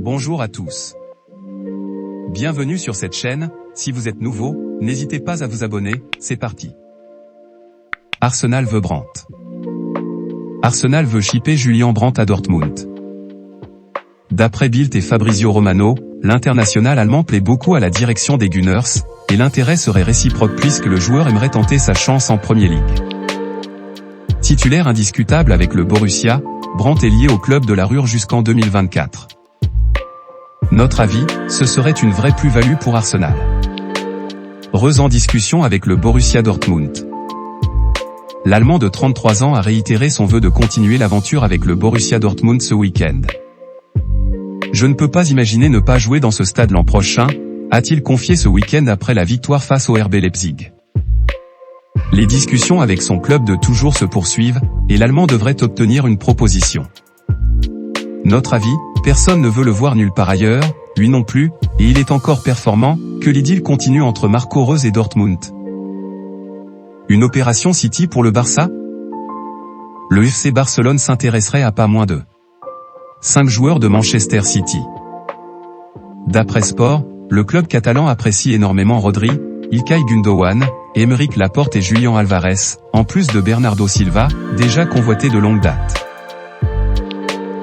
Bonjour à tous. Bienvenue sur cette chaîne. Si vous êtes nouveau, n'hésitez pas à vous abonner, c'est parti. Arsenal veut Brandt. Arsenal veut shipper Julian Brandt à Dortmund. D'après Bild et Fabrizio Romano, l'international allemand plaît beaucoup à la direction des Gunners, et l'intérêt serait réciproque puisque le joueur aimerait tenter sa chance en Premier League. Titulaire indiscutable avec le Borussia, Brandt est lié au club de la Ruhr jusqu'en 2024. Notre avis, ce serait une vraie plus-value pour Arsenal. Reus en discussion avec le Borussia Dortmund. L'Allemand de 33 ans a réitéré son vœu de continuer l'aventure avec le Borussia Dortmund ce week-end. Je ne peux pas imaginer ne pas jouer dans ce stade l'an prochain, a-t-il confié ce week-end après la victoire face au RB Leipzig. Les discussions avec son club de toujours se poursuivent, et l'Allemand devrait obtenir une proposition. Notre avis, personne ne veut le voir nulle part ailleurs, lui non plus, et il est encore performant, que l'idylle continue entre Marco Reus et Dortmund. Une opération City pour le Barça? Le FC Barcelone s'intéresserait à pas moins de 5 joueurs de Manchester City. D'après Sport, le club catalan apprécie énormément Rodri, Ilkay Gundogan, Aymeric Laporte et Julian Alvarez, en plus de Bernardo Silva, déjà convoité de longue date.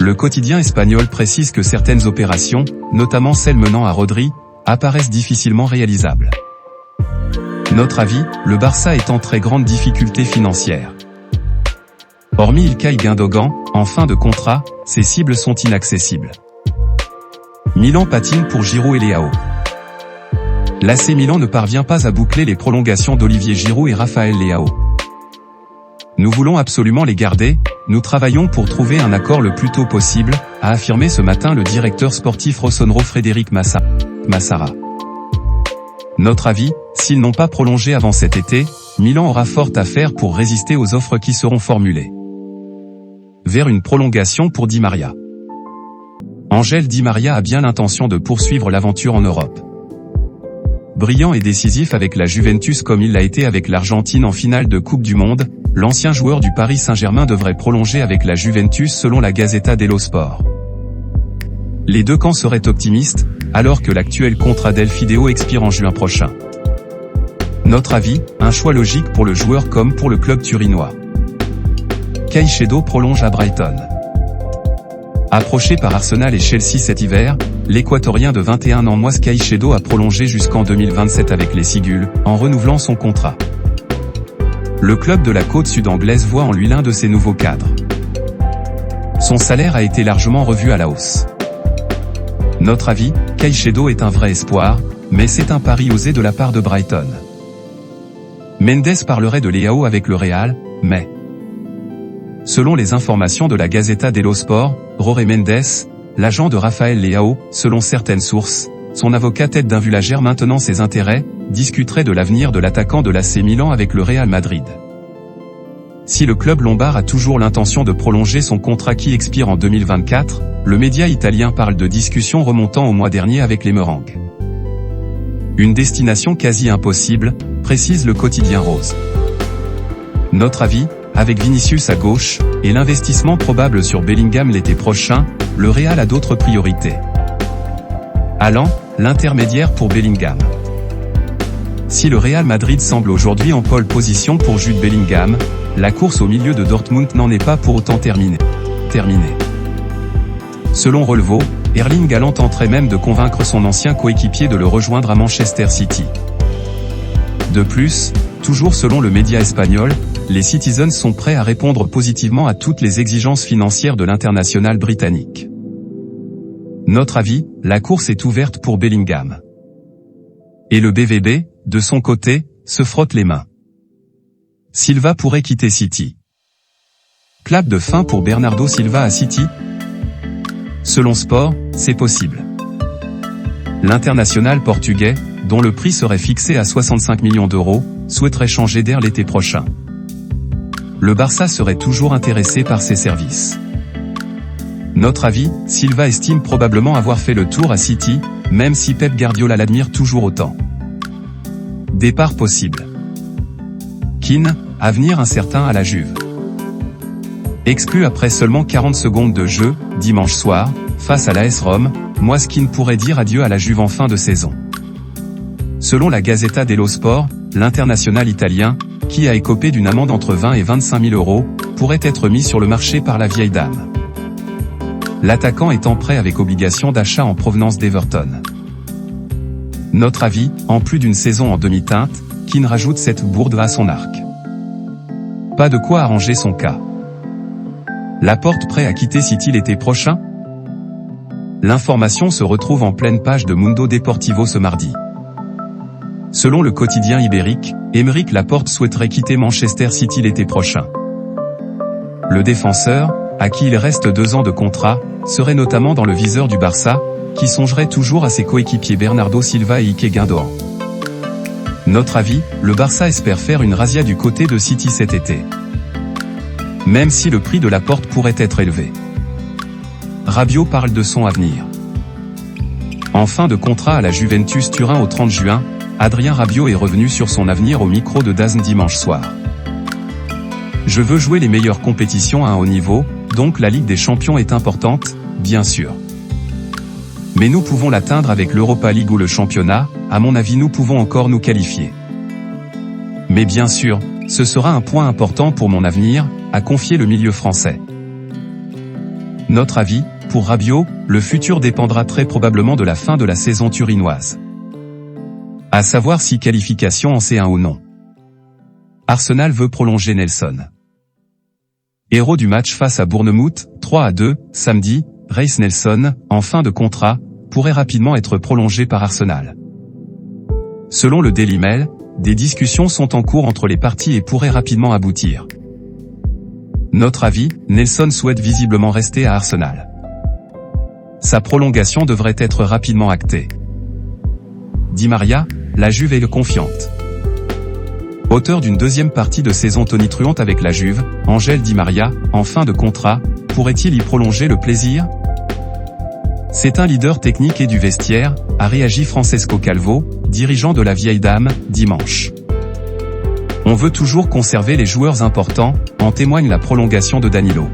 Le quotidien espagnol précise que certaines opérations, notamment celles menant à Rodri, apparaissent difficilement réalisables. Notre avis, le Barça est en très grande difficulté financière. Hormis Ilkay Gundogan, en fin de contrat, ses cibles sont inaccessibles. Milan patine pour Giroud et Leao. L'AC Milan ne parvient pas à boucler les prolongations d'Olivier Giroud et Rafael Leao. Nous voulons absolument les garder, nous travaillons pour trouver un accord le plus tôt possible, a affirmé ce matin le directeur sportif rossonero Frédéric Massara. Notre avis, s'ils n'ont pas prolongé avant cet été, Milan aura fort à faire pour résister aux offres qui seront formulées. Vers une prolongation pour Di Maria. Ángel Di Maria a bien l'intention de poursuivre l'aventure en Europe. Brillant et décisif avec la Juventus comme il l'a été avec l'Argentine en finale de Coupe du Monde, l'ancien joueur du Paris Saint-Germain devrait prolonger avec la Juventus selon la Gazzetta dello Sport. Les deux camps seraient optimistes, alors que l'actuel contrat d'El Fideo expire en juin prochain. Notre avis, un choix logique pour le joueur comme pour le club turinois. Caicedo prolonge à Brighton. Approché par Arsenal et Chelsea cet hiver, l'Équatorien de 21 ans Moïse Caicedo a prolongé jusqu'en 2027 avec les Cigules, en renouvelant son contrat. Le club de la côte sud anglaise voit en lui l'un de ses nouveaux cadres. Son salaire a été largement revu à la hausse. Notre avis, Caicedo est un vrai espoir, mais c'est un pari osé de la part de Brighton. Mendes parlerait de Leao avec le Real, mais... Selon les informations de la Gazzetta dello Sport, Jorge Mendes, l'agent de Rafael Leao, selon certaines sources, son avocat tête d'Invulagère maintenant ses intérêts, discuterait de l'avenir de l'attaquant de l'AC Milan avec le Real Madrid. Si le club lombard a toujours l'intention de prolonger son contrat qui expire en 2024, le média italien parle de discussions remontant au mois dernier avec les Meringues. Une destination quasi impossible, précise le quotidien Rose. Notre avis, avec Vinicius à gauche, et l'investissement probable sur Bellingham l'été prochain, le Real a d'autres priorités. Allant, l'intermédiaire pour Bellingham. Si le Real Madrid semble aujourd'hui en pole position pour Jude Bellingham, la course au milieu de Dortmund n'en est pas pour autant terminée. Selon Relevo, Erling Haaland tenterait même de convaincre son ancien coéquipier de le rejoindre à Manchester City. De plus, toujours selon le média espagnol, les Citizens sont prêts à répondre positivement à toutes les exigences financières de l'international britannique. Notre avis, la course est ouverte pour Bellingham. Et le BVB, de son côté, se frotte les mains. Silva pourrait quitter City. Clap de fin pour Bernardo Silva à City? Selon Sport, c'est possible. L'international portugais, dont le prix serait fixé à 65 millions d'euros, souhaiterait changer d'air l'été prochain. Le Barça serait toujours intéressé par ses services. Notre avis, Silva estime probablement avoir fait le tour à City, même si Pep Guardiola l'admire toujours autant. Départ possible. Keane, avenir incertain à la Juve. Exclu après seulement 40 secondes de jeu, dimanche soir, face à l'AS Rome, Moiskin pourrait dire adieu à la Juve en fin de saison. Selon la Gazzetta dello Sport, l'international italien, qui a écopé d'une amende entre 20 et 25 000 euros, pourrait être mis sur le marché par la vieille dame. L'attaquant étant prêt avec obligation d'achat en provenance d'Everton. Notre avis, en plus d'une saison en demi-teinte, Keane rajoute cette bourde à son arc. Pas de quoi arranger son cas. Laporte prêt à quitter City l'été prochain? L'information se retrouve en pleine page de Mundo Deportivo ce mardi. Selon le quotidien ibérique, Aymeric Laporte souhaiterait quitter Manchester City l'été prochain. Le défenseur, à qui il reste 2 ans de contrat, serait notamment dans le viseur du Barça, qui songerait toujours à ses coéquipiers Bernardo Silva et Ike Gundogan. Notre avis, le Barça espère faire une razzia du côté de City cet été. Même si le prix de Laporte pourrait être élevé. Rabiot parle de son avenir. En fin de contrat à la Juventus Turin au 30 juin, Adrien Rabiot est revenu sur son avenir au micro de DAZN dimanche soir. Je veux jouer les meilleures compétitions à un haut niveau, donc la Ligue des Champions est importante, bien sûr. Mais nous pouvons l'atteindre avec l'Europa League ou le championnat, à mon avis nous pouvons encore nous qualifier. Mais bien sûr, ce sera un point important pour mon avenir, a confié le milieu français. Notre avis, pour Rabiot, le futur dépendra très probablement de la fin de la saison turinoise. À savoir si qualification en C1 ou non. Arsenal veut prolonger Nelson. Héros du match face à Bournemouth, 3-2, samedi, Reiss Nelson, en fin de contrat, pourrait rapidement être prolongé par Arsenal. Selon le Daily Mail, des discussions sont en cours entre les parties et pourraient rapidement aboutir. Notre avis, Nelson souhaite visiblement rester à Arsenal. Sa prolongation devrait être rapidement actée. Di Maria, la Juve est confiante. Auteur d'une deuxième partie de saison tonitruante avec la Juve, Angel Di Maria, en fin de contrat, pourrait-il y prolonger le plaisir? C'est un leader technique et du vestiaire, a réagi Francesco Calvo, dirigeant de la vieille dame, dimanche. On veut toujours conserver les joueurs importants, en témoigne la prolongation de Danilo.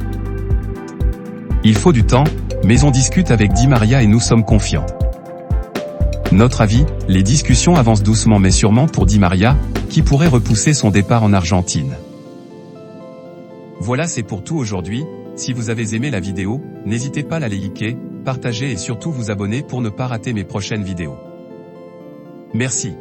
Il faut du temps, mais on discute avec Di Maria et nous sommes confiants. Notre avis, les discussions avancent doucement mais sûrement pour Di Maria, qui pourrait repousser son départ en Argentine. Voilà, c'est pour tout aujourd'hui. Si vous avez aimé la vidéo, n'hésitez pas à la liker, partager et surtout vous abonner pour ne pas rater mes prochaines vidéos. Merci.